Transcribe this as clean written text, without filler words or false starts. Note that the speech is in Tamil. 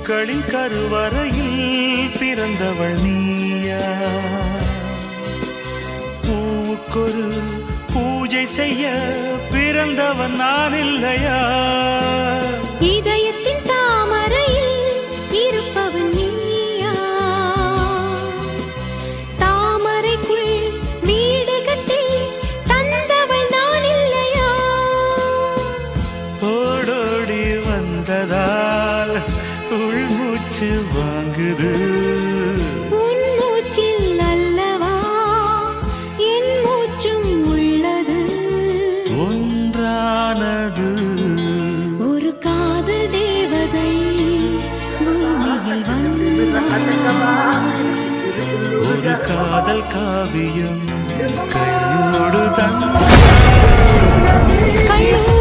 பூக்களின் கருவறையில் பிறந்தவள் நீயா? பூவுக்கொரு பூஜை செய்ய பிறந்தவன் நான் இல்லையா? இதயத்தின் தாமரையில் இருப்பவன் நீயா? தாமரைக்குள் வீடு கட்டி தந்தவள் நான் இல்லையா? ஓடோடி வந்ததால் உள்மூச்சு வாங்குது. உன் மூச்சில் அல்லவா என் மூச்சும் உள்ளது. ஒன்றானது ஒரு காதல் தேவதை பூமியில் வந்தாள். ஒரு காதல் காவியம் கையோடு தன் கள்ளூர்